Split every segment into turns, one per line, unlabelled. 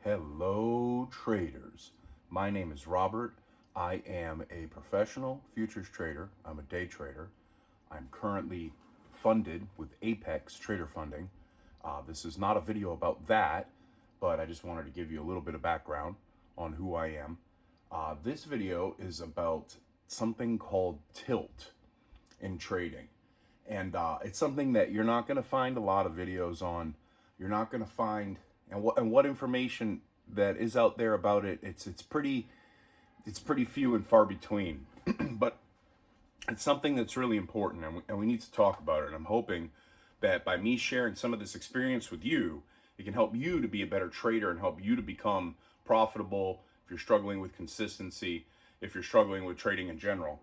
Hello, traders. My name is Robert. I am a professional futures trader. I'm a day trader. I'm currently funded with Apex Trader Funding. This is not a video about that, but I just wanted to give you a little bit of background on who I am. This video is about something called tilt in trading. And it's something that you're not going to find a lot of videos on. You're not going to find, and what information that is out there about it, it's pretty few and far between. But it's something that's really important, and we need to talk about it. And I'm hoping that by me sharing some of this experience with you, it can help you to be a better trader and help you to become profitable if you're struggling with consistency, if you're struggling with trading in general.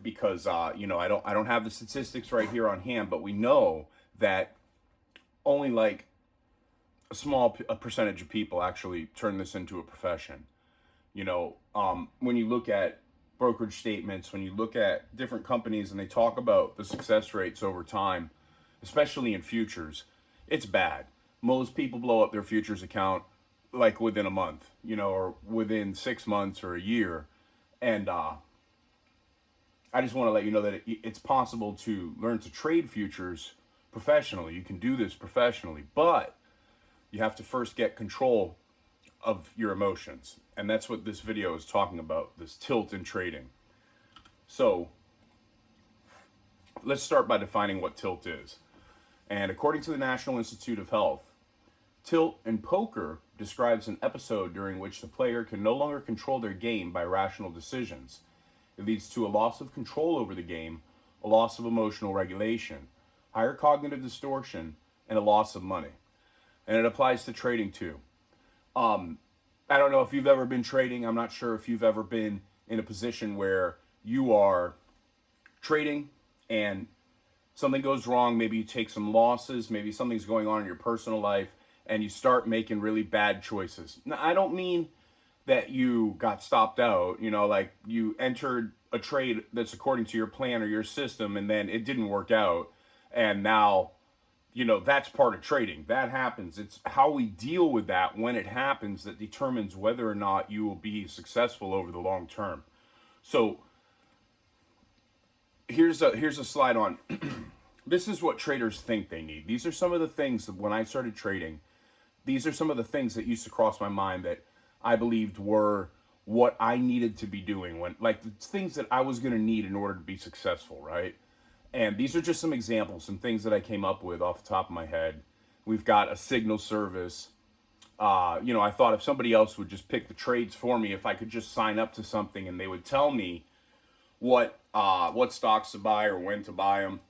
Because I don't have the statistics right here on hand, but we know that only like a small percentage of people actually turn this into a profession. When you look at brokerage statements, when you look at different companies and they talk about the success rates over time, especially in futures, it's bad. Most people blow up their futures account like within a month, or within 6 months or a year. And I just want to let you know that it's possible to learn to trade futures professionally. You can do this professionally, but you have to first get control of your emotions. And that's what this video is talking about, this tilt in trading. So let's start by defining what tilt is. And according to the National Institute of Health, tilt in poker describes an episode during which the player can no longer control their game by rational decisions. It leads to a loss of control over the game, a loss of emotional regulation, higher cognitive distortion, and a loss of money. And it applies to trading too. I don't know if you've ever been trading. I'm not sure if you've ever been in a position where you are trading and something goes wrong. Maybe you take some losses. Maybe something's going on in your personal life and you start making really bad choices. Now, I don't mean that you got stopped out, like you entered a trade that's according to your plan or your system and then it didn't work out. And now, that's part of trading. That happens. It's how we deal with that when it happens that determines whether or not you will be successful over the long term. So here's a slide on, this is what traders think they need. These are some of the things that when I started trading, these are some of the things that used to cross my mind that I believed were what I needed to be doing, when like the things that I was going to need in order to be successful, right? And these are just some examples, some things that I came up with off the top of my head. We've got a signal service. I thought if somebody else would just pick the trades for me, if I could just sign up to something and they would tell me what stocks to buy or when to buy them,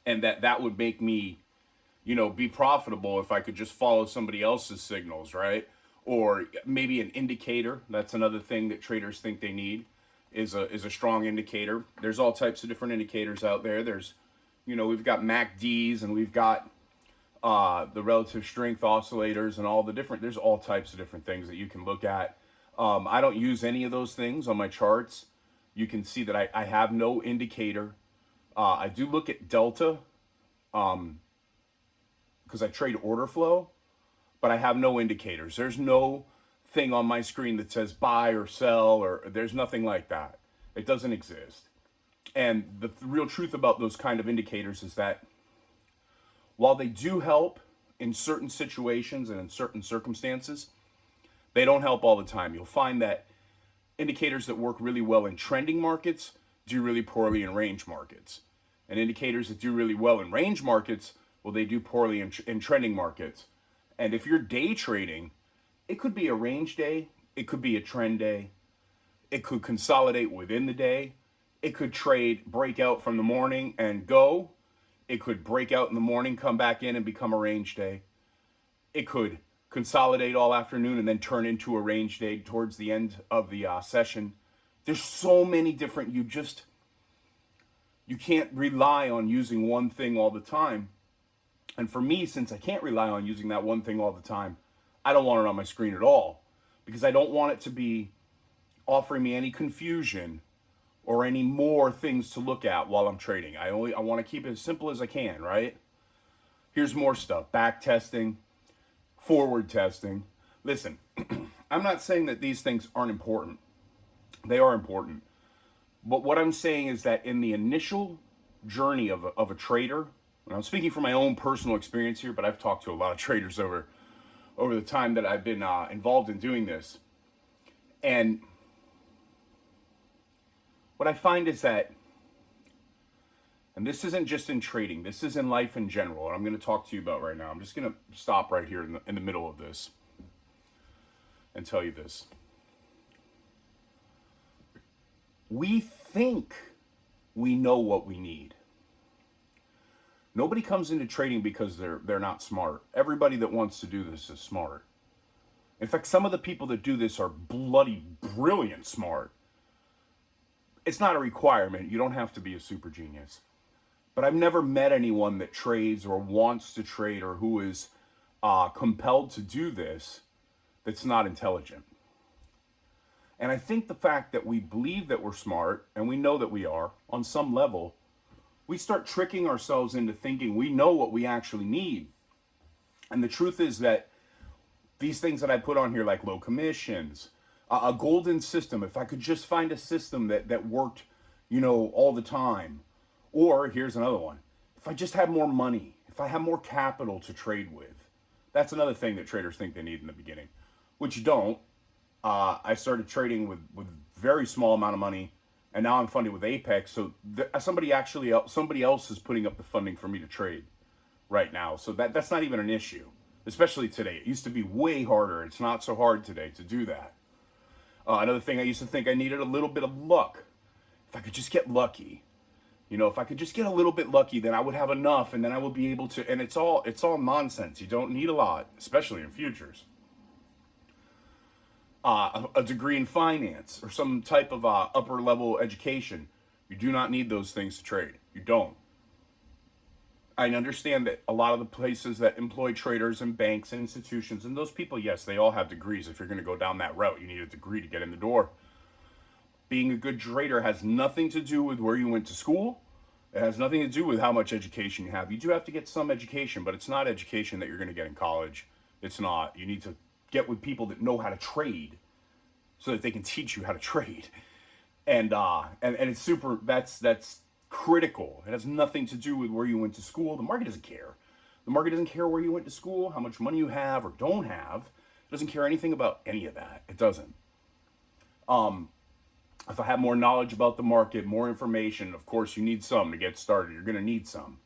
and that would make me, be profitable if I could just follow somebody else's signals, right? Or maybe an indicator. That's another thing that traders think they need, is a strong indicator. There's all types of different indicators out there. There's, we've got MACDs and we've got the relative strength oscillators and all the different, there's all types of different things that you can look at. I don't use any of those things on my charts. You can see that I have no indicator. I do look at delta because I trade order flow, but I have no indicators. There's no thing on my screen that says buy or sell, or there's nothing like that. It doesn't exist. And the real truth about those kind of indicators is that while they do help in certain situations and in certain circumstances, they don't help all the time. You'll find that indicators that work really well in trending markets do really poorly in range markets. And indicators that do really well in range markets, well, they do poorly in trending markets. And if you're day trading, it could be a range day, it could be a trend day, it could consolidate within the day, it could trade, break out from the morning and go, it could break out in the morning, come back in and become a range day, it could consolidate all afternoon and then turn into a range day towards the end of the session. There's so many different, you can't rely on using one thing all the time. And for me, since I can't rely on using that one thing all the time, I don't want it on my screen at all, because I don't want it to be offering me any confusion or any more things to look at while I'm trading. I want to keep it as simple as I can, right? Here's more stuff: back testing, forward testing, Listen, I'm not saying that these things aren't important. They are important. But what I'm saying is that in the initial journey of a trader, and I'm speaking from my own personal experience here, but I've talked to a lot of traders over the time that I've been involved in doing this. And what I find is that, and this isn't just in trading, this is in life in general, and I'm going to talk to you about right now. I'm just going to stop right here in the middle of this and tell you this. We think we know what we need. Nobody comes into trading because they're not smart. Everybody that wants to do this is smart. In fact, some of the people that do this are bloody brilliant smart. It's not a requirement. You don't have to be a super genius. But I've never met anyone that trades or wants to trade or who is compelled to do this that's not intelligent. And I think the fact that we believe that we're smart, and we know that we are, on some level, we start tricking ourselves into thinking we know what we actually need. And the truth is that these things that I put on here, like low commissions, a golden system, if I could just find a system that worked, all the time. Or here's another one. If I just had more money, if I had more capital to trade with. That's another thing that traders think they need in the beginning, which you don't. I started trading with very small amount of money, and now I'm funded with Apex. So somebody else is putting up the funding for me to trade right now. So that's not even an issue, especially today. It used to be way harder. It's not so hard today to do that. Another thing, I used to think I needed a little bit of luck. If I could just get lucky, if I could just get a little bit lucky, then I would have enough, and then I would be able to. And it's all nonsense. You don't need a lot, especially in futures. A degree in finance or some type of upper level education. You do not need those things to trade. You don't. I understand that a lot of the places that employ traders and banks and institutions, and those people, yes, they all have degrees. If you're going to go down that route, you need a degree to get in the door. Being a good trader has nothing to do with where you went to school. It has nothing to do with how much education you have. You do have to get some education, but it's not education that you're going to get in college. It's not. You need to get with people that know how to trade so that they can teach you how to trade. And it's super, that's critical. It has nothing to do with where you went to school. The market doesn't care. The market doesn't care where you went to school, how much money you have or don't have. It doesn't care anything about any of that. It doesn't. If I have more knowledge about the market, more information, of course you need some to get started. You're going to need some.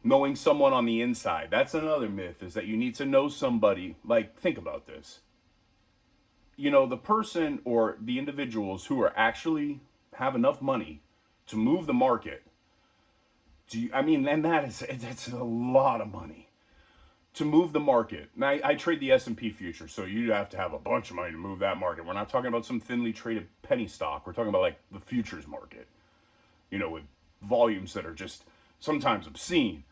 Knowing someone on the inside, that's another myth, is that you need to know somebody. Like, think about this. The person or the individuals who are actually have enough money to move the market. And that's a lot of money to move the market. Now, I trade the S&P future, so you have to have a bunch of money to move that market. We're not talking about some thinly traded penny stock. We're talking about like the futures market, with volumes that are just sometimes obscene.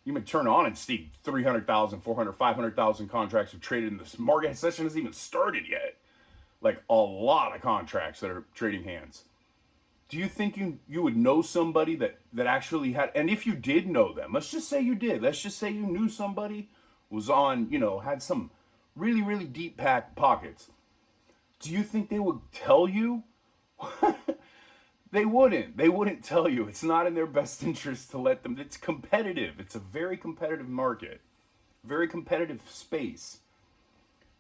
You may turn on and see 300,000, 400, 500,000 contracts have traded in this market. Session hasn't even started yet. Like a lot of contracts that are trading hands. Do you think you would know somebody that actually had, and if you did know them, let's just say you did. Let's just say you knew somebody was on, had some really, really deep pockets. Do you think they would tell you? They wouldn't. They wouldn't tell you. It's not in their best interest to let them. It's competitive. It's a very competitive market, very competitive space.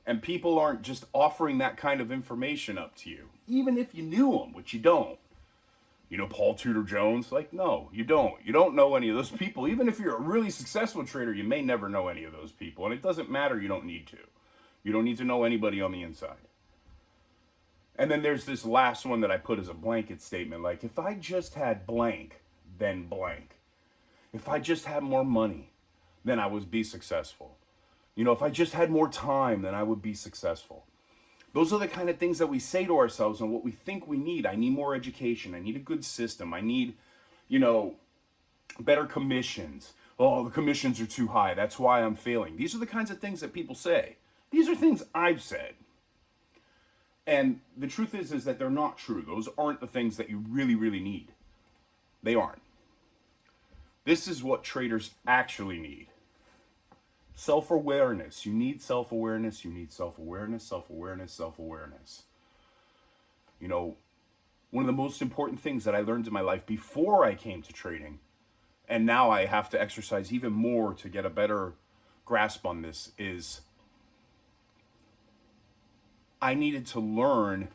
And people aren't just offering that kind of information up to you, even if you knew them, which you don't. Paul Tudor Jones? Like, no, you don't. You don't know any of those people. Even if you're a really successful trader, you may never know any of those people. And it doesn't matter. You don't need to. You don't need to know anybody on the inside. And then there's this last one that I put as a blanket statement. Like, if I just had blank, then blank. If I just had more money, then I would be successful. If I just had more time, then I would be successful. Those are the kind of things that we say to ourselves and what we think we need. I need more education. I need a good system. I need, better commissions. Oh, the commissions are too high. That's why I'm failing. These are the kinds of things that people say. These are things I've said. And the truth is that they're not true. Those aren't the things that you really, really need. They aren't. This is what traders actually need. Self-awareness. You need self-awareness. You need self-awareness, self-awareness, self-awareness. You know, one of the most important things that I learned in my life before I came to trading, and now I have to exercise even more to get a better grasp on this, is I needed to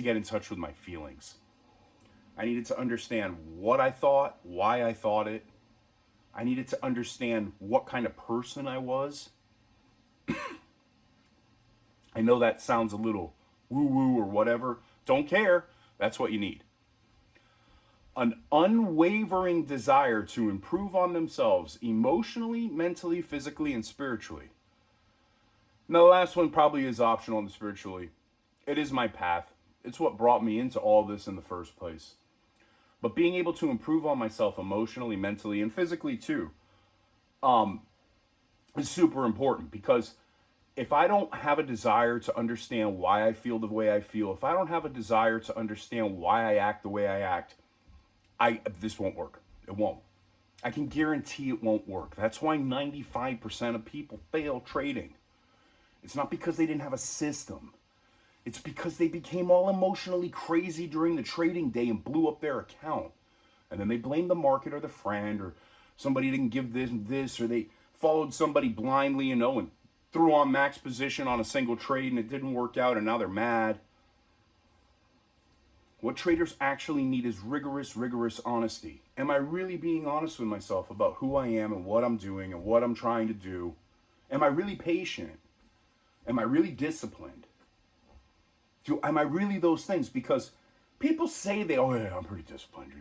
get in touch with my feelings. I needed to understand what I thought, why I thought it. I needed to understand what kind of person I was. I know that sounds a little woo-woo or whatever. Don't care. That's what you need. An unwavering desire to improve on themselves emotionally, mentally, physically, and spiritually. Now, the last one probably is optional and spiritually. It is my path. It's what brought me into all this in the first place. But being able to improve on myself emotionally, mentally, and physically too, is super important, because if I don't have a desire to understand why I feel the way I feel, if I don't have a desire to understand why I act the way I act, this won't work. It won't. I can guarantee it won't work. That's why 95% of people fail trading. It's not because they didn't have a system. It's because they became all emotionally crazy during the trading day and blew up their account. And then they blame the market or the friend, or somebody didn't give this, or they followed somebody blindly, and threw on max position on a single trade and it didn't work out, and now they're mad. What traders actually need is rigorous honesty. Am I really being honest with myself about who I am and what I'm doing and what I'm trying to do? Am I really patient? Am I really disciplined? Am I really those things? Because people say oh yeah, I'm pretty disciplined,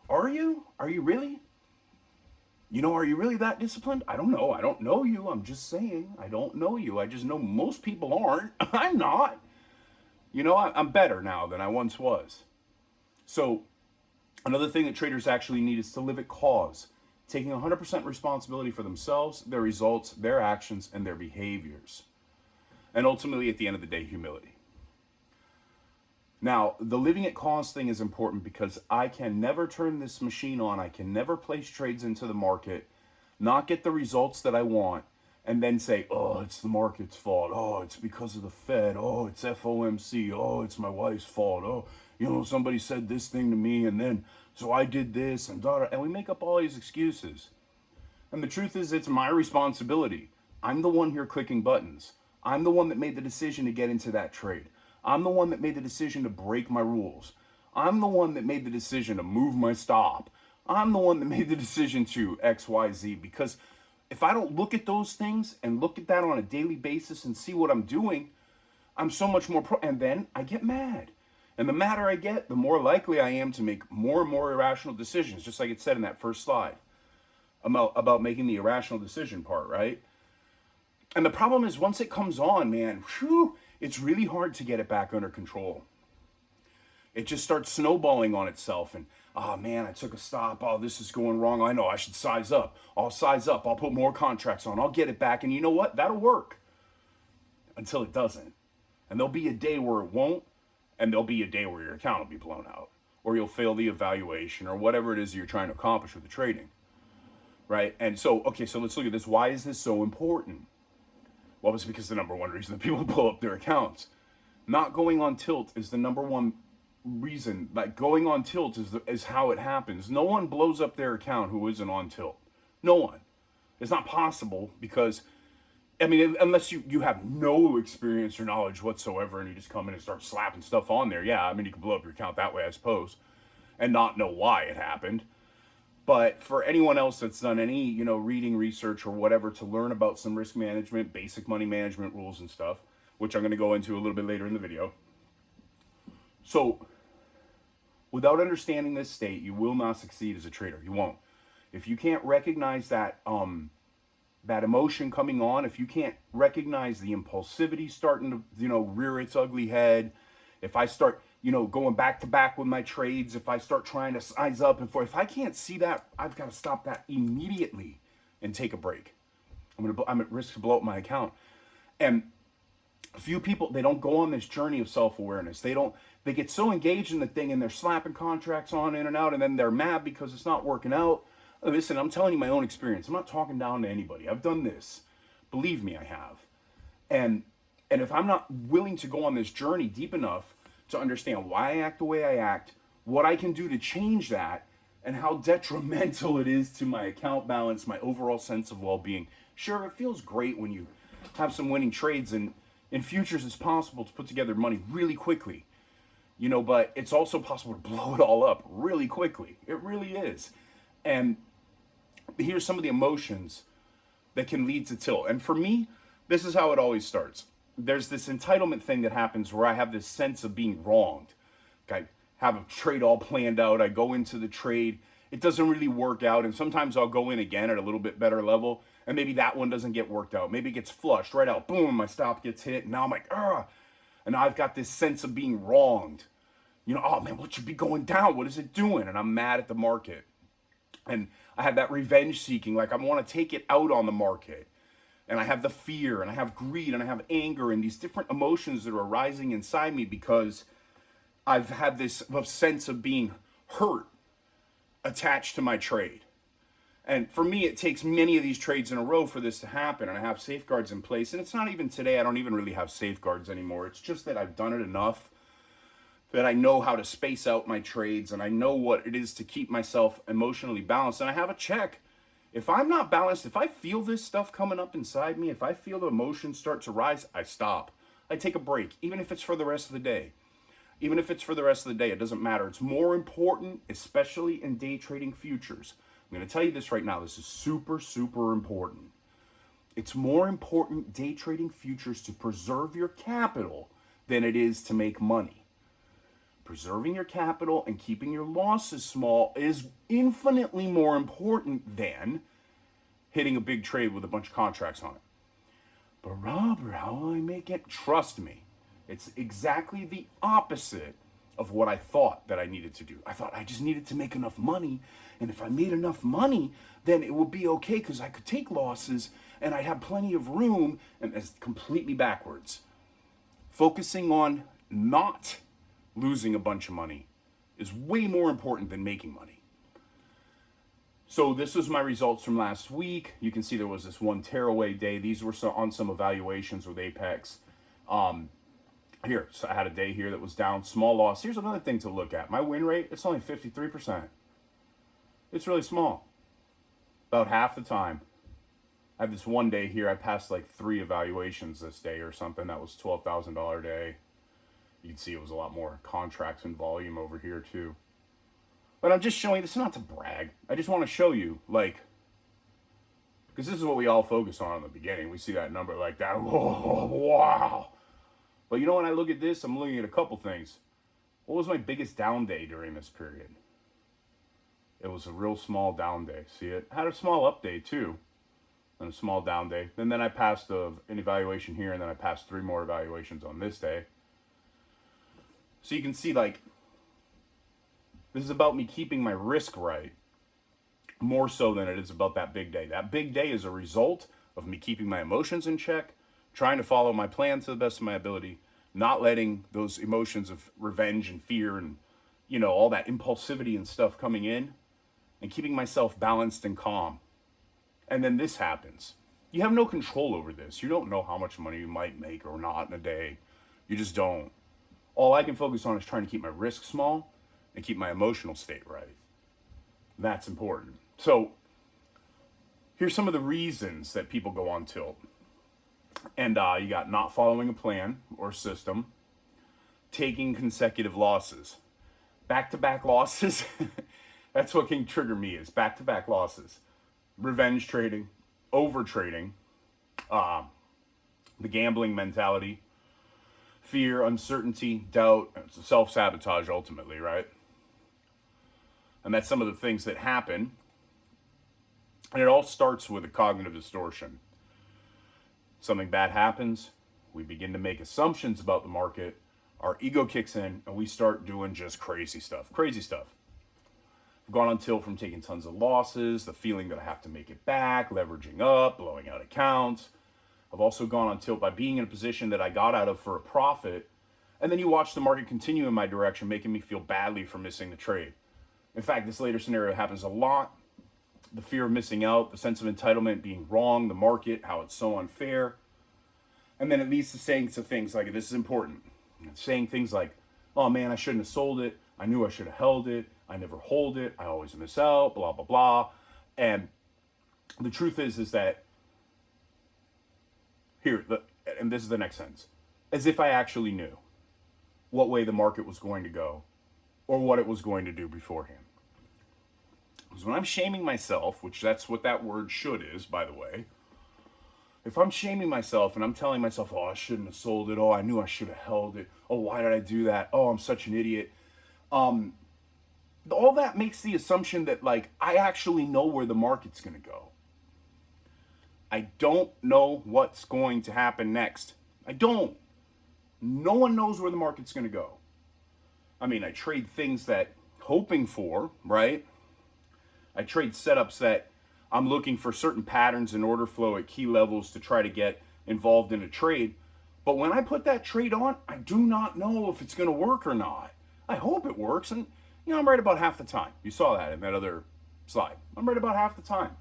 Are you? Are you really? Are you really that disciplined? I don't know. I don't know you. I'm just saying. I don't know you. I just know most people aren't. I'm not. I'm better now than I once was. So another thing that traders actually need is to live at cause, taking 100% responsibility for themselves, their results, their actions, and their behaviors. And ultimately, at the end of the day, humility. Now, the living at cause thing is important because I can never turn this machine on. I can never place trades into the market, not get the results that I want, and then say, oh, it's the market's fault. Oh, it's because of the Fed. Oh, it's FOMC. Oh, it's my wife's fault. Oh, somebody said this thing to me, and then, so I did this, and we make up all these excuses. And the truth is, it's my responsibility. I'm the one here clicking buttons. I'm the one that made the decision to get into that trade. I'm the one that made the decision to break my rules. I'm the one that made the decision to move my stop. I'm the one that made the decision to XYZ, because if I don't look at those things and look at that on a daily basis and see what I'm doing, I'm so much more and then I get mad. And the madder I get, the more likely I am to make more and more irrational decisions, just like it said in that first slide about making the irrational decision part, right? And the problem is, once it comes on, man, it's really hard to get it back under control. It just starts snowballing on itself, and oh man, I took a stop. Oh, this is going wrong. I know I should size up. I'll size up. I'll put more contracts on. I'll get it back. And you know what? That'll work until it doesn't. And there'll be a day where it won't, and there'll be a day where your account will be blown out, or you'll fail the evaluation, or whatever it is you're trying to accomplish with the trading, right? And so, okay, so let's look at this. Why is this so important? Well, it's because the number one reason that people blow up their accounts. Not going on tilt is the number one reason. Like, going on tilt is how it happens. No one blows up their account who isn't on tilt. No one. It's not possible, because, unless you have no experience or knowledge whatsoever and you just come in and start slapping stuff on there. Yeah, you can blow up your account that way, I suppose, and not know why it happened. But for anyone else that's done any, reading, research, or whatever to learn about some risk management, basic money management rules and stuff, which I'm going to go into a little bit later in the video. So, without understanding this state, you will not succeed as a trader. You won't. If you can't recognize that that emotion coming on, if you can't recognize the impulsivity starting to, rear its ugly head, if I start, going back to back with my trades, if I start trying to size up, if I can't see that, I've got to stop that immediately and take a break. I'm at risk to blow up my account. And few people, they don't go on this journey of self-awareness. They get so engaged in the thing and they're slapping contracts on in and out, and then they're mad because it's not working out. Listen, I'm telling you my own experience. I'm not talking down to anybody. I've done this. Believe me, I have. And if I'm not willing to go on this journey deep enough to understand why I act the way I act, what I can do to change that, and how detrimental it is to my account balance, my overall sense of well-being. Sure, it feels great when you have some winning trades, and in futures it's possible to put together money really quickly, but it's also possible to blow it all up really quickly. It really is. And here's some of the emotions that can lead to tilt. And for me, this is how it always starts. There's this entitlement thing that happens where I have this sense of being wronged. I have a trade all planned out. I go into the trade. It doesn't really work out. And sometimes I'll go in again at a little bit better level. And maybe that one doesn't get worked out. Maybe it gets flushed right out. Boom, my stop gets hit. And now I'm like, ah. And now I've got this sense of being wronged. Oh man, what should be going down? What is it doing? And I'm mad at the market. And I have that revenge seeking. Like I want to take it out on the market. And I have the fear, and I have greed, and I have anger, and these different emotions that are arising inside me because I've had this sense of being hurt attached to my trade. And for me, it takes many of these trades in a row for this to happen, and I have safeguards in place. And it's not even today, I don't even really have safeguards anymore. It's just that I've done it enough that I know how to space out my trades, and I know what it is to keep myself emotionally balanced, and I have a check. If I'm not balanced, if I feel this stuff coming up inside me, if I feel the emotions start to rise, I stop. I take a break, even if it's for the rest of the day. Even if it's for the rest of the day, it doesn't matter. It's more important, especially in day trading futures. I'm going to tell you this right now. This is super, super important. It's more important day trading futures to preserve your capital than it is to make money. Preserving your capital and keeping your losses small is infinitely more important than hitting a big trade with a bunch of contracts on it. But Robert, how will I make it? Trust me, it's exactly the opposite of what I thought that I needed to do. I thought I just needed to make enough money, and if I made enough money, then it would be okay because I could take losses and I'd have plenty of room, and it's completely backwards. Focusing on not losing a bunch of money is way more important than making money. So this was my results from last week. You can see there was this one tearaway day. These were on some evaluations with Apex. Here, so I had a day here that was down, small loss. Here's another thing to look at. My win rate, it's only 53%. It's really small. About half the time. I had this one day here, I passed like 3 evaluations this day or something. That was $12,000 day. You can see it was a lot more contracts and volume over here too. But I'm just showing you, this is not to brag. I just want to show you, because this is what we all focus on in the beginning. We see that number like that. Whoa, wow. But when I look at this, I'm looking at a couple things. What was my biggest down day during this period? It was a real small down day. See it? I had a small up day too. And a small down day. And then I passed an evaluation here, and then I passed 3 more evaluations on this day. So you can see, this is about me keeping my risk right more so than it is about that big day. That big day is a result of me keeping my emotions in check, trying to follow my plan to the best of my ability, not letting those emotions of revenge and fear and, all that impulsivity and stuff coming in, and keeping myself balanced and calm. And then this happens. You have no control over this. You don't know how much money you might make or not in a day. You just don't. All I can focus on is trying to keep my risk small and keep my emotional state right. That's important. So here's some of the reasons that people go on tilt. And you got not following a plan or system, taking consecutive losses, back-to-back losses. That's what can trigger me, is back-to-back losses, revenge trading, over trading, the gambling mentality, fear, uncertainty, doubt, self-sabotage ultimately, right? And that's some of the things that happen. And it all starts with a cognitive distortion. Something bad happens, we begin to make assumptions about the market, our ego kicks in, and we start doing just crazy stuff. Crazy stuff. I've gone on tilt from taking tons of losses, the feeling that I have to make it back, leveraging up, blowing out accounts. I've also gone on tilt by being in a position that I got out of for a profit, and then you watch the market continue in my direction, making me feel badly for missing the trade. In fact, this later scenario happens a lot. the fear of missing out, the sense of entitlement being wrong, the market, how it's so unfair. And then it leads to saying things like, this is important, saying things like, oh man, I shouldn't have sold it. I knew I should have held it. I never hold it. I always miss out, blah, blah, blah. And the truth is that and this is the next sentence, as if I actually knew what way the market was going to go or what it was going to do beforehand. Because when I'm shaming myself, which that's what that word should is, by the way, if I'm shaming myself and I'm telling myself, oh, I shouldn't have sold it. Oh, I knew I should have held it. Oh, why did I do that? Oh, I'm such an idiot. All that makes the assumption that, like, I actually know where the market's going to go. I don't know what's going to happen next. I don't. No one knows where the market's going to go. I mean, I trade things that hoping for, right? I trade setups that I'm looking for certain patterns in order flow at key levels to try to get involved in a trade. But when I put that trade on, I do not know if it's going to work or not. I hope it works. And, you know, I'm right about half the time. You saw that in that other slide. I'm right about half the time.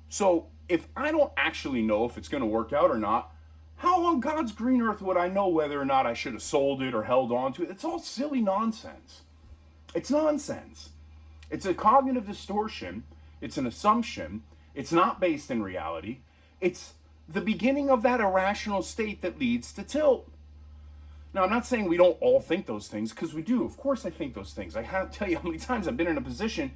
So if I don't actually know if it's going to work out or not, how on God's green earth would I know whether or not I should have sold it or held on to it? It's all silly nonsense. It's nonsense. It's a cognitive distortion. It's an assumption. It's not based in reality. It's the beginning of that irrational state that leads to tilt. Now, I'm not saying we don't all think those things, because we do. Of course I think those things. I have to tell you how many times I've been in a position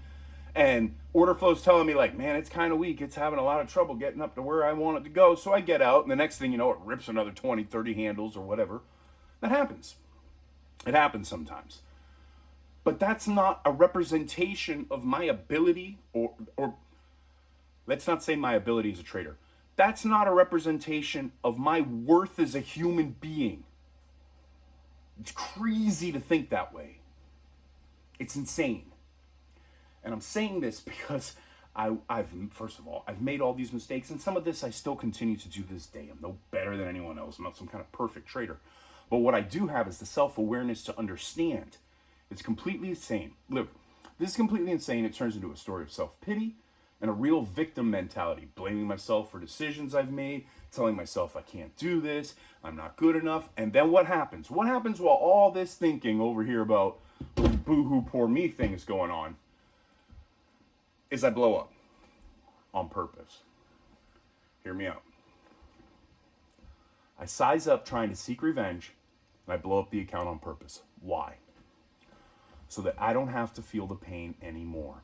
and order flow's telling me, like, man, it's kind of weak. It's having a lot of trouble getting up to where I want it to go. So I get out, and the next thing you know, it rips another 20, 30 handles or whatever. That happens. It happens sometimes. But that's not a representation of my ability, or let's not say my ability as a trader. That's not a representation of my worth as a human being. It's crazy to think that way. It's insane. And I'm saying this because I've made all these mistakes, and some of this I still continue to do this day. I'm no better than anyone else. I'm not some kind of perfect trader. But what I do have is the self-awareness to understand. It's completely insane. Look, this is completely insane. It turns into a story of self-pity and a real victim mentality, blaming myself for decisions I've made, telling myself I can't do this, I'm not good enough. And then what happens? What happens while all this thinking over here about boo-hoo, poor me thing is going on? Is I blow up on purpose. Hear me out. I size up trying to seek revenge, and I blow up the account on purpose. Why? So that I don't have to feel the pain anymore.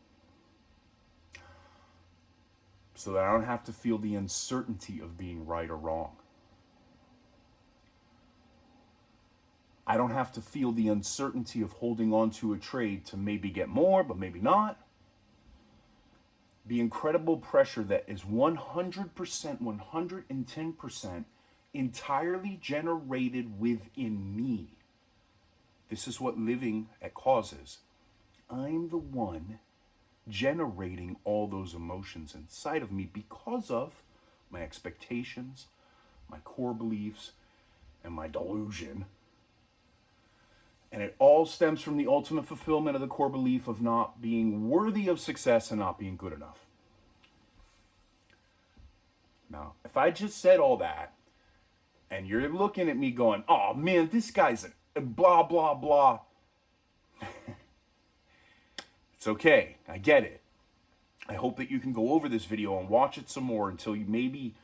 So that I don't have to feel the uncertainty of being right or wrong. I don't have to feel the uncertainty of holding on to a trade to maybe get more, but maybe not. The incredible pressure that is 100%, 110% entirely generated within me. This is what living at causes. I'm the one generating all those emotions inside of me because of my expectations, my core beliefs, and my delusion. And it all stems from the ultimate fulfillment of the core belief of not being worthy of success and not being good enough. Now, if I just said all that, and you're looking at me going, oh man, this guy's a blah, blah, blah. It's okay. I get it. I hope that you can go over this video and watch it some more until you maybe,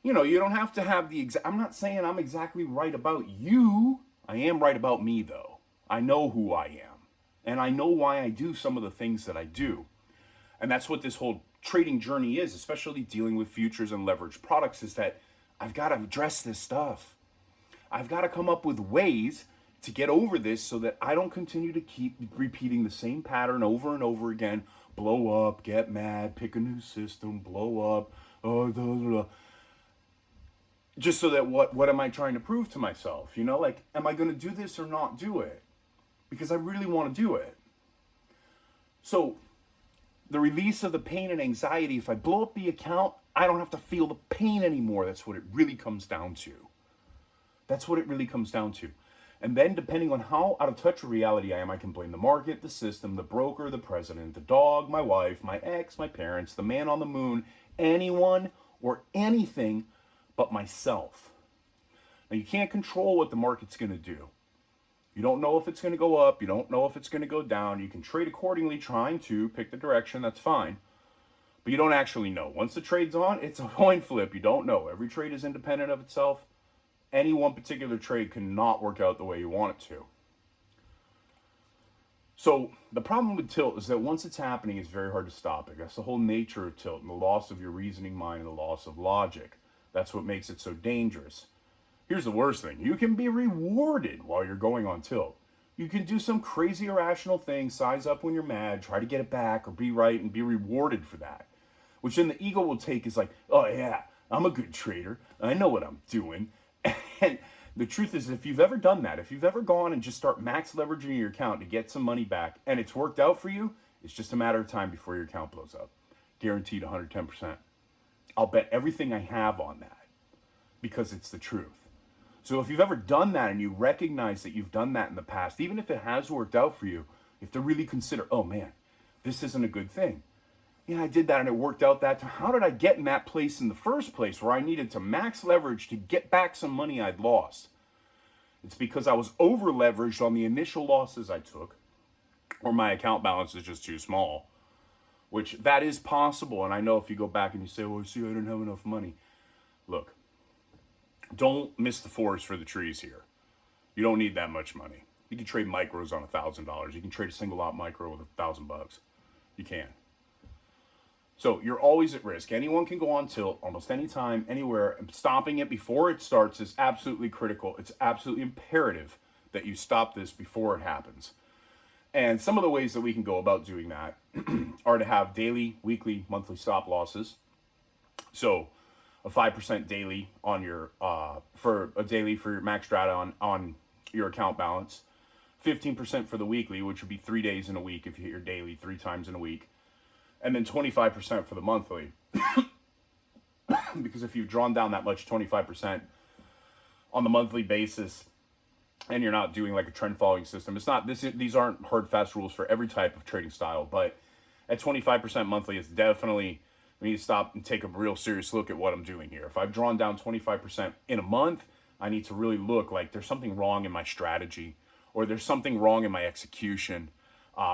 you don't have to have the exact, I'm not saying I'm exactly right about you. I am right about me, though. I know who I am. And I know why I do some of the things that I do. And that's what this whole trading journey is, especially dealing with futures and leveraged products, is that I've got to address this stuff. I've got to come up with ways to get over this so that I don't continue to keep repeating the same pattern over and over again. Blow up, get mad, pick a new system, blow up, just so that what am I trying to prove to myself? Am I going to do this or not do it? Because I really want to do it. So the release of the pain and anxiety, if I blow up the account, I don't have to feel the pain anymore. That's what it really comes down to. That's what it really comes down to. And then, depending on how out of touch with reality I am, I can blame the market, the system, the broker, the president, the dog, my wife, my ex, my parents, the man on the moon, anyone or anything but myself. Now, you can't control what the market's going to do. You don't know if it's going to go up. You don't know if it's going to go down. You can trade accordingly, trying to pick the direction. That's fine. But you don't actually know. Once the trade's on, it's a coin flip. You don't know. Every trade is independent of itself. Any one particular trade cannot work out the way you want it to. So the problem with tilt is that once it's happening, it's very hard to stop it. That's the whole nature of tilt, and the loss of your reasoning mind and the loss of logic. That's what makes it so dangerous. Here's the worst thing. You can be rewarded while you're going on tilt. You can do some crazy irrational thing, size up when you're mad, try to get it back, or be right and be rewarded for that. Which then the ego will take is like, oh yeah, I'm a good trader. I know what I'm doing. And the truth is, if you've ever done that, if you've ever gone and just start max leveraging your account to get some money back, and it's worked out for you, it's just a matter of time before your account blows up. Guaranteed 110%. I'll bet everything I have on that because it's the truth. So if you've ever done that and you recognize that you've done that in the past, even if it has worked out for you, you have to really consider, oh man, this isn't a good thing. Yeah, I did that and it worked out that time. How did I get in that place in the first place where I needed to max leverage to get back some money I'd lost? It's because I was over leveraged on the initial losses I took, or my account balance is just too small, which that is possible. And I know if you go back and you say, well, see, I didn't have enough money. Look, don't miss the forest for the trees here. You don't need that much money. You can trade micros on $1,000. You can trade a single lot micro with $1,000. You can. So you're always at risk. Anyone can go on tilt almost anytime, anywhere, and stopping it before it starts is absolutely critical. It's absolutely imperative that you stop this before it happens. And some of the ways that we can go about doing that are to have daily, weekly, monthly stop losses. So a 5% daily on your for your max strata on your account balance, 15% for the weekly, which would be 3 days in a week if you hit your daily 3 times in a week, and then 25% for the monthly. Because if you've drawn down that much, 25% on the monthly basis, and you're not doing like a trend following system, these aren't hard fast rules for every type of trading style, but at 25% monthly, it's definitely, we need to stop and take a real serious look at what I'm doing here. If I've drawn down 25% in a month, I need to really look like there's something wrong in my strategy, or there's something wrong in my execution.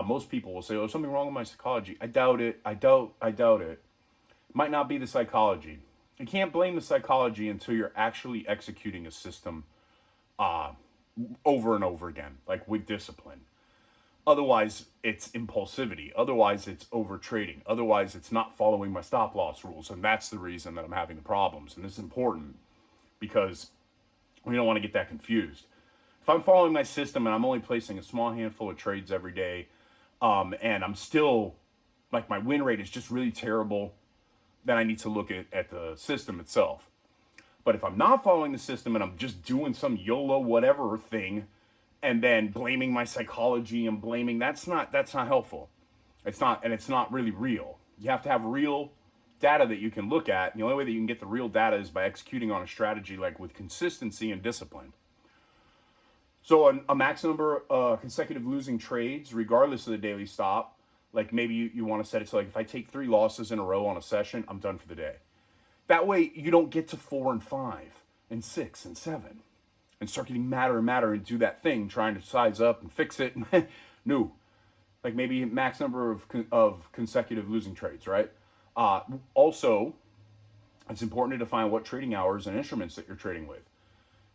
Most people will say, oh, there's something wrong with my psychology. I doubt it. I doubt it. It might not be the psychology. You can't blame the psychology until you're actually executing a system over and over again, like with discipline. Otherwise, it's impulsivity. Otherwise, it's over trading. Otherwise, it's not following my stop loss rules. And that's the reason that I'm having the problems. And this is important because we don't want to get that confused. If I'm following my system and I'm only placing a small handful of trades every day, and I'm still, like, my win rate is just really terrible, then I need to look at the system itself. But if I'm not following the system and I'm just doing some YOLO whatever thing, and then blaming my psychology and blaming, that's not helpful. It's not really real. You have to have real data that you can look at. And the only way that you can get the real data is by executing on a strategy, like with consistency and discipline. So a max number of consecutive losing trades, regardless of the daily stop, like maybe you want to set it so like if I take 3 losses in a row on a session, I'm done for the day. That way you don't get to 4 and 5 and 6 and 7 and start getting madder and madder and do that thing, trying to size up and fix it. No, like maybe max number of consecutive losing trades, right? Also, it's important to define what trading hours and instruments that you're trading with.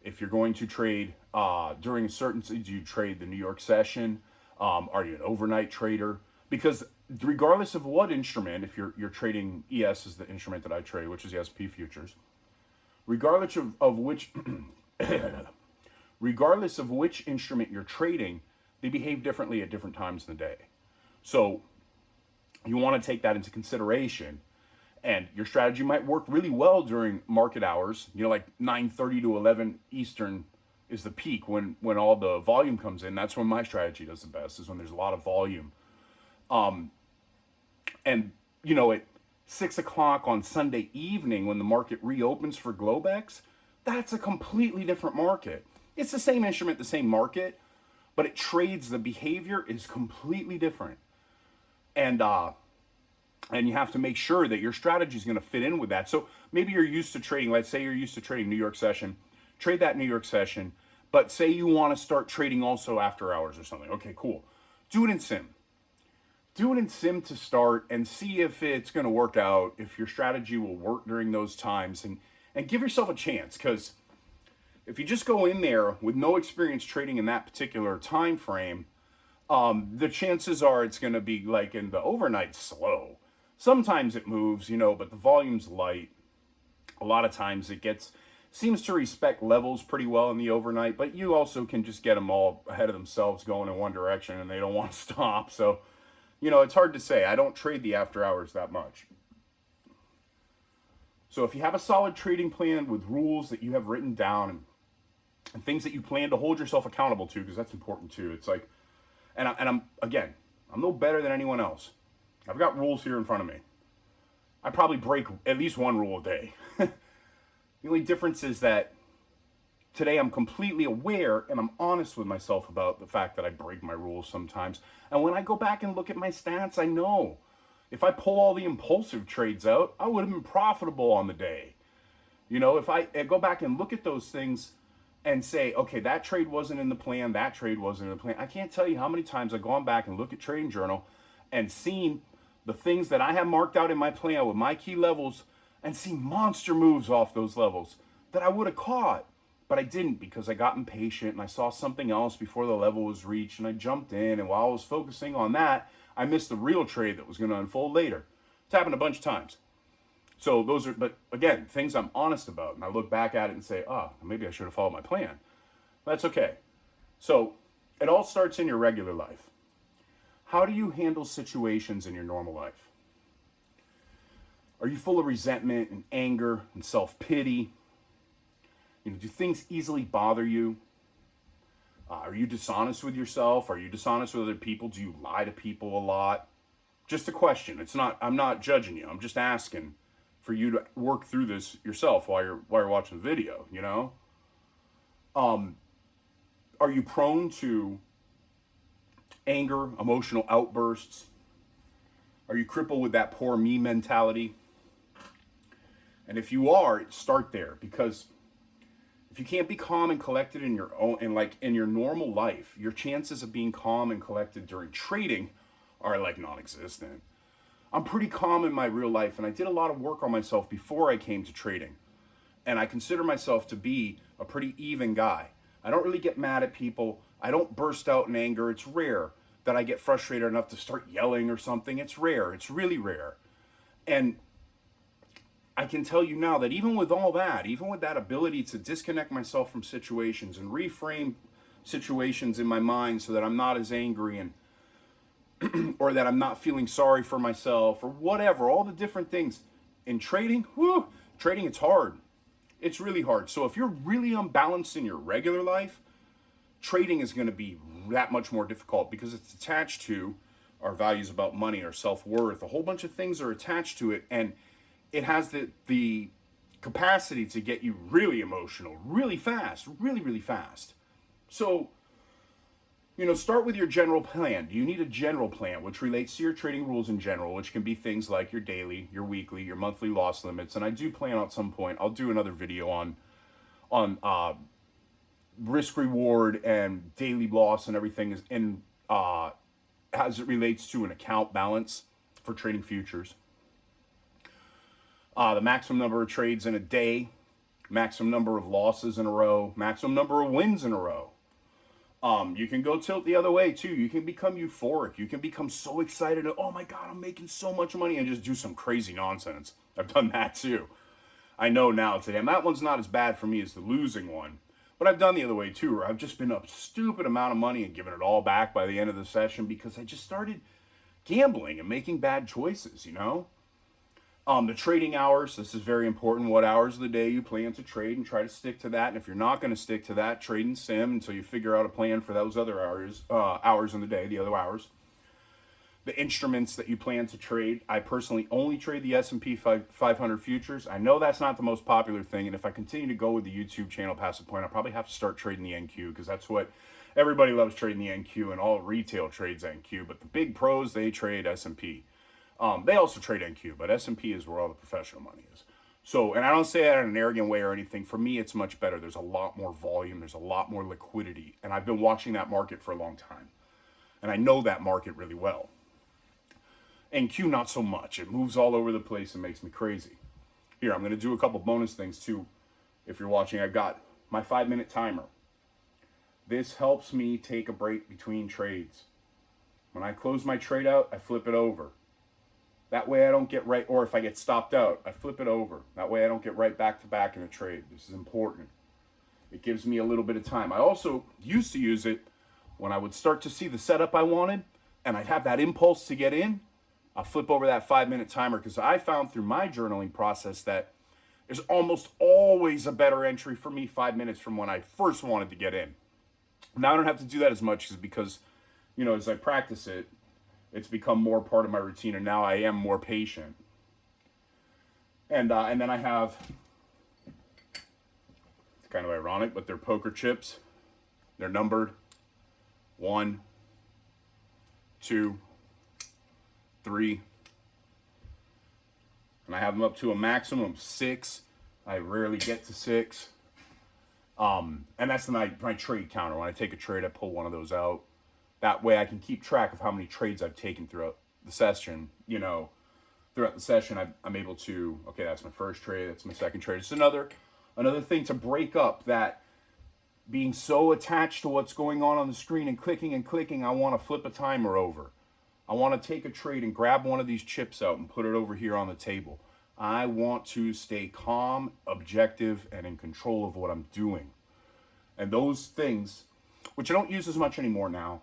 If you're going to trade during a certain, do you trade the New York session? Are you an overnight trader? Because regardless of what instrument, if you're trading, ES is the instrument that I trade, which is the SP futures. Regardless of which, regardless of which instrument you're trading, they behave differently at different times in the day. So you want to take that into consideration. And your strategy might work really well during market hours, like 9:30 to 11 Eastern is the peak when all the volume comes in. That's when my strategy does the best, is when there's a lot of volume. And at 6 o'clock on Sunday evening when the market reopens for Globex, that's a completely different market. It's the same instrument, the same market, but it trades, the behavior is completely different. And you have to make sure that your strategy is going to fit in with that. So maybe you're used to trading, let's say you're used to trading New York session, trade that New York session, but say you want to start trading also after hours or something. Okay, cool. Do it in sim. Do it in sim to start and see if it's going to work out, if your strategy will work during those times, and give yourself a chance. Because if you just go in there with no experience trading in that particular time frame, the chances are it's going to be like in the overnight slow. Sometimes it moves, but the volume's light. A lot of times it seems to respect levels pretty well in the overnight, but you also can just get them all ahead of themselves going in one direction and they don't want to stop. So, it's hard to say. I don't trade the after hours that much. So if you have a solid trading plan with rules that you have written down and things that you plan to hold yourself accountable to, because that's important too. It's like, and I'm no better than anyone else. I've got rules here in front of me. I probably break at least one rule a day. The only difference is that today I'm completely aware and I'm honest with myself about the fact that I break my rules sometimes. And when I go back and look at my stats, I know if I pull all the impulsive trades out, I would have been profitable on the day. If I go back and look at those things and say, okay, that trade wasn't in the plan, that trade wasn't in the plan. I can't tell you how many times I've gone back and looked at Trading Journal and seen the things that I have marked out in my plan with my key levels and seen monster moves off those levels that I would have caught. But I didn't because I got impatient and I saw something else before the level was reached and I jumped in. And while I was focusing on that, I missed the real trade that was going to unfold later. It's happened a bunch of times. So those are, but again, things I'm honest about. And I look back at it and say, maybe I should have followed my plan. That's okay. So it all starts in your regular life. How do you handle situations in your normal life? Are you full of resentment and anger and self-pity? Do things easily bother you? Are you dishonest with yourself? Are you dishonest with other people? Do you lie to people a lot? Just a question. I'm not judging you. I'm just asking for you to work through this yourself while you're watching the video, Are you prone to anger, emotional outbursts? Are you crippled with that poor me mentality? And if you are, start there, because if you can't be calm and collected in your own, in your normal life, your chances of being calm and collected during trading are like non-existent. I'm pretty calm in my real life, and I did a lot of work on myself before I came to trading. And I consider myself to be a pretty even guy. I don't really get mad at people. I don't burst out in anger. It's rare that I get frustrated enough to start yelling or something. It's rare. It's really rare. And I can tell you now that even with all that, even with that ability to disconnect myself from situations and reframe situations in my mind so that I'm not as angry and or that I'm not feeling sorry for myself or whatever, all the different things in trading, trading, it's hard. It's really hard. So if you're really unbalanced in your regular life, trading is going to be that much more difficult because it's attached to our values about money, our self-worth. A whole bunch of things are attached to it, and it has the capacity to get you really emotional, really fast, really, really fast. So, start with your general plan. Do you need a general plan, which relates to your trading rules in general, which can be things like your daily, your weekly, your monthly loss limits. And I do plan at some point, I'll do another video on risk reward and daily loss and everything is in as it relates to an account balance for trading futures. The maximum number of trades in a day, maximum number of losses in a row, maximum number of wins in a row. You can go tilt the other way too. You can become euphoric. You can become so excited. Oh my God, I'm making so much money, and just do some crazy nonsense. I've done that too. I know now today, and that one's not as bad for me as the losing one, but I've done the other way too, where I've just been up a stupid amount of money and given it all back by the end of the session because I just started gambling and making bad choices, The trading hours, this is very important. What hours of the day you plan to trade, and try to stick to that. And if you're not going to stick to that, trade in sim until you figure out a plan for those other hours in the day, the other hours. the instruments that you plan to trade. I personally only trade the S&P 500 futures. I know that's not the most popular thing, and if I continue to go with the YouTube channel past the point, I'll probably have to start trading the NQ, because that's what everybody loves, trading the NQ, and all retail trades NQ. But the big pros, they trade S&P. They also trade NQ, but S&P is where all the professional money is. So, and I don't say that in an arrogant way or anything. For me, it's much better. There's a lot more volume. There's a lot more liquidity. And I've been watching that market for a long time. And I know that market really well. NQ, not so much. It moves all over the place and makes me crazy. Here, I'm going to do a couple bonus things too. If you're watching, I've got my 5-minute timer. This helps me take a break between trades. When I close my trade out, I flip it over. That way I don't get right, or if I get stopped out, I flip it over. That way I don't get right back to back in a trade. This is important. It gives me a little bit of time. I also used to use it when I would start to see the setup I wanted, and I'd have that impulse to get in. I'll flip over that 5-minute timer, because I found through my journaling process that there's almost always a better entry for me 5 minutes from when I first wanted to get in. Now I don't have to do that as much, because, you know, as I practice it, it's become more part of my routine, and now I am more patient. And then I have, it's kind of ironic, but they're poker chips. They're numbered 1, 2, 3, and I have them up to a maximum of 6. I rarely get to 6. And that's my trade counter. When I take a trade, I pull one of those out. That way I can keep track of how many trades I've taken throughout the session. You know, throughout the session, I'm able to, okay, that's my first trade, that's my second trade. It's another thing to break up that being so attached to what's going on the screen and clicking. I want to flip a timer over. I want to take a trade and grab one of these chips out and put it over here on the table. I want to stay calm, objective, and in control of what I'm doing. And those things, which I don't use as much anymore now,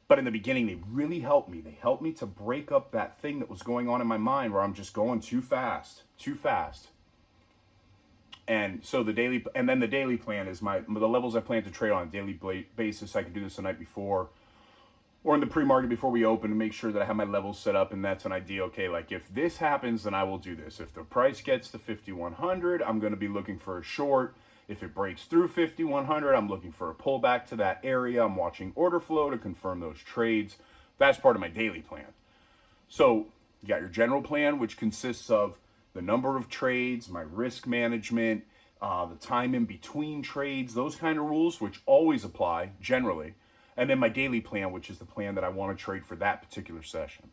but in the beginning, they really helped me. They helped me to break up that thing that was going on in my mind where I'm just going too fast. And so the daily plan is the levels I plan to trade on a daily basis. I can do this the night before or in the pre-market before we open to make sure that I have my levels set up. And that's an idea. Okay, like if this happens, then I will do this. If the price gets to 5,100, I'm going to be looking for a short. If it breaks through 5,100, I'm looking for a pullback to that area. I'm watching order flow to confirm those trades. That's part of my daily plan. So you got your general plan, which consists of the number of trades, my risk management, the time in between trades, those kind of rules, which always apply generally. And then my daily plan, which is the plan that I want to trade for that particular session.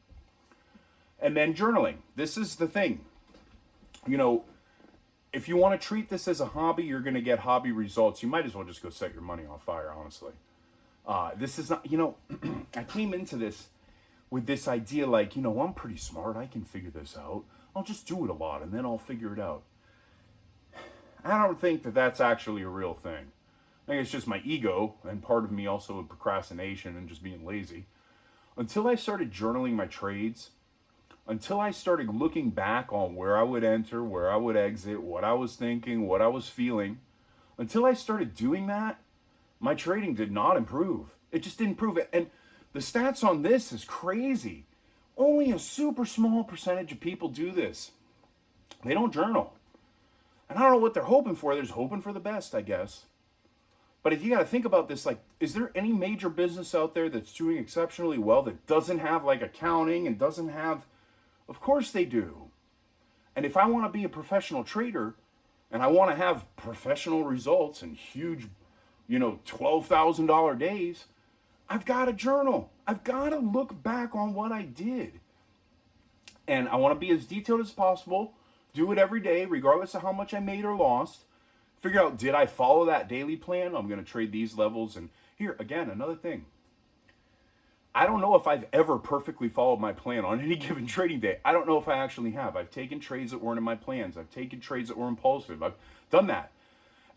And then journaling. This is the thing. You know, if you want to treat this as a hobby, you're going to get hobby results. You might as well just go set your money on fire, honestly. This is not, you know, I came into this with this idea like, you know, I'm pretty smart. I can figure this out. I'll just do it a lot and then I'll figure it out. I don't think that that's actually a real thing. I think it's just my ego and part of me also with procrastination and just being lazy. Until I started journaling my trades, until I started looking back on where I would enter, where I would exit, what I was thinking, what I was feeling, until I started doing that, my trading did not improve. It just didn't improve. And the stats on this is crazy. Only a super small percentage of people do this. They don't journal. And I don't know what they're hoping for. They're just hoping for the best, I guess. But if you got to think about this, like, is there any major business out there that's doing exceptionally well that doesn't have like accounting and doesn't have, of course they do. And if I want to be a professional trader and I want to have professional results and huge, you know, $12,000 days, I've got to journal. I've got to look back on what I did. And I want to be as detailed as possible, do it every day, regardless of how much I made or lost. Figure out, did I follow that daily plan? I'm going to trade these levels. And here, again, another thing. I don't know if I've ever perfectly followed my plan on any given trading day. I don't know if I actually have. I've taken trades that weren't in my plans. I've taken trades that were impulsive. I've done that.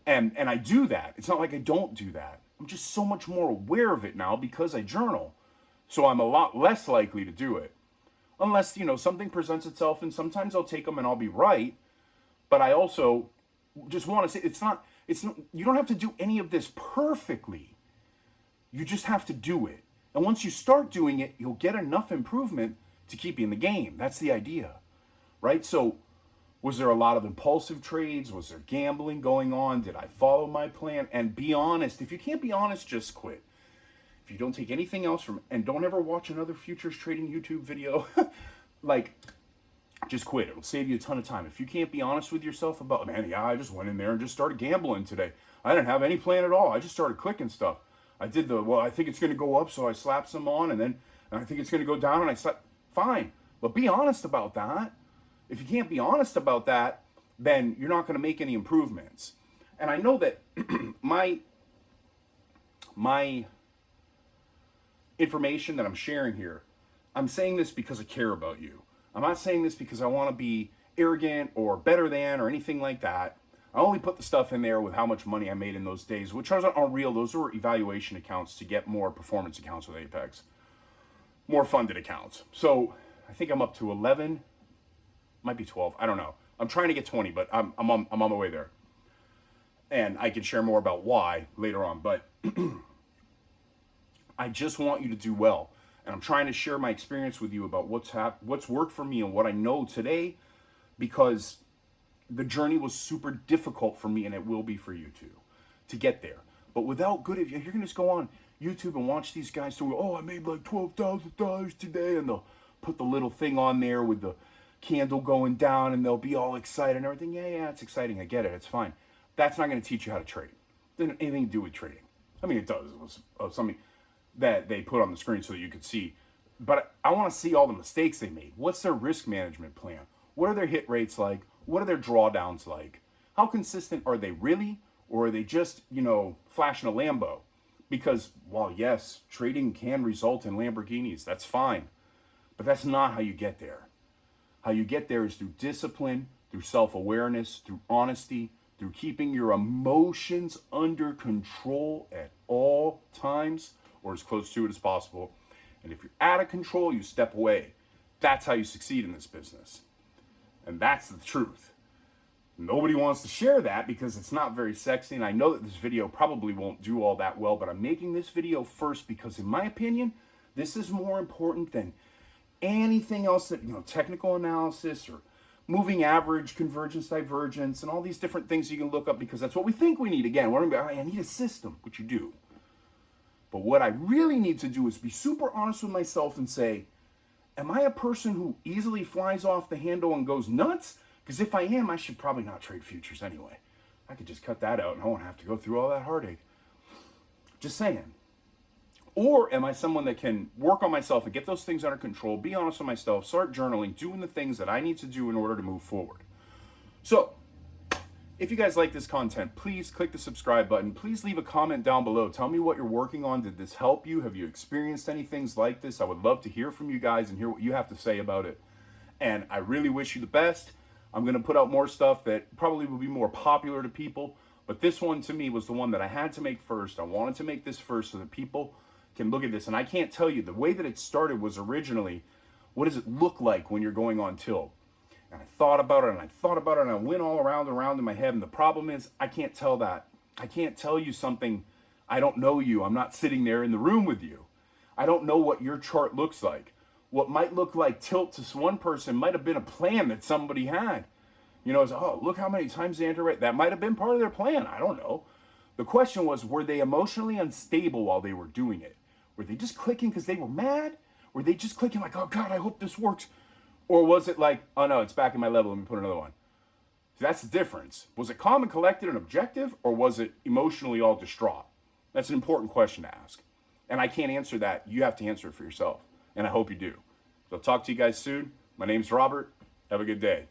And I do that. It's not like I don't do that. I'm just so much more aware of it now because I journal. So I'm a lot less likely to do it. Unless, you know, something presents itself, and sometimes I'll take them and I'll be right. But I also just want to say it's not, you don't have to do any of this perfectly. You just have to do it. And once you start doing it, you'll get enough improvement to keep you in the game. That's the idea, right? So was there a lot of impulsive trades? Was there gambling going on? Did I follow my plan? And be honest. If you can't be honest, just quit. If you don't take anything else from, and don't ever watch another futures trading YouTube video, like, just quit. It'll save you a ton of time. If you can't be honest with yourself about, man, yeah, I just went in there and just started gambling today. I didn't have any plan at all. I just started clicking stuff. I did well, I think it's going to go up, so I slapped some on, and I think it's going to go down, and I slapped. Fine. But be honest about that. If you can't be honest about that, then you're not going to make any improvements. And I know that my information that I'm sharing here, I'm saying this because I care about you. I'm not saying this because I want to be arrogant or better than or anything like that. I only put the stuff in there with how much money I made in those days, which aren't real. Those were evaluation accounts to get more performance accounts with Apex, more funded accounts. So I think I'm up to 11, might be 12. I don't know. I'm trying to get 20, but I'm on the way there. And I can share more about why later on. But I just want you to do well. And I'm trying to share my experience with you about what's worked for me and what I know today, because the journey was super difficult for me, and it will be for you too, to get there. But without good, if you're going to just go on YouTube and watch these guys do, oh, I made like $12,000 today, and they'll put the little thing on there with the candle going down, and they'll be all excited and everything. Yeah, it's exciting. I get it. It's fine. That's not going to teach you how to trade. It doesn't have anything to do with trading. I mean, it does. It was something that they put on the screen so that you could see. But I want to see all the mistakes they made. What's their risk management plan? What are their hit rates like? What are their drawdowns like? How consistent are they really? Or are they just, flashing a Lambo? Because while yes, trading can result in Lamborghinis, that's fine. But that's not how you get there. How you get there is through discipline, through self-awareness, through honesty, through keeping your emotions under control at all times, or as close to it as possible. And if you're out of control, you step away. That's how you succeed in this business. And that's the truth. Nobody wants to share that because it's not very sexy. And I know that this video probably won't do all that well, but I'm making this video first because, in my opinion, this is more important than anything else that, technical analysis or moving average, convergence, divergence, and all these different things you can look up, because that's what we think we need. Again, I need a system, which you do. But what I really need to do is be super honest with myself and say, am I a person who easily flies off the handle and goes nuts? Because if I am, I should probably not trade futures anyway. I could just cut that out and I won't have to go through all that heartache. Just saying. Or am I someone that can work on myself and get those things under control, be honest with myself, start journaling, doing the things that I need to do in order to move forward? So, if you guys like this content, please click the subscribe button. Please leave a comment down below. Tell me what you're working on. Did this help you? Have you experienced any things like this? I would love to hear from you guys and hear what you have to say about it. And I really wish you the best. I'm going to put out more stuff that probably will be more popular to people. But this one, to me, was the one that I had to make first. I wanted to make this first so that people can look at this. And I can't tell you, the way that it started was originally, what does it look like when you're going on tilt? And I thought about it, and I thought about it, and I went all around and around in my head. And the problem is, I can't tell that. I can't tell you something. I don't know you. I'm not sitting there in the room with you. I don't know what your chart looks like. What might look like tilt to one person might have been a plan that somebody had. It's, oh, look how many times they enter it. That might have been part of their plan. I don't know. The question was, were they emotionally unstable while they were doing it? Were they just clicking because they were mad? Were they just clicking like, oh, God, I hope this works? Or was it like, oh no, it's back in my level, let me put another one? So that's the difference. Was it calm and collected and objective, or was it emotionally all distraught? That's an important question to ask. And I can't answer that. You have to answer it for yourself. And I hope you do. So I'll talk to you guys soon. My name's Robert. Have a good day.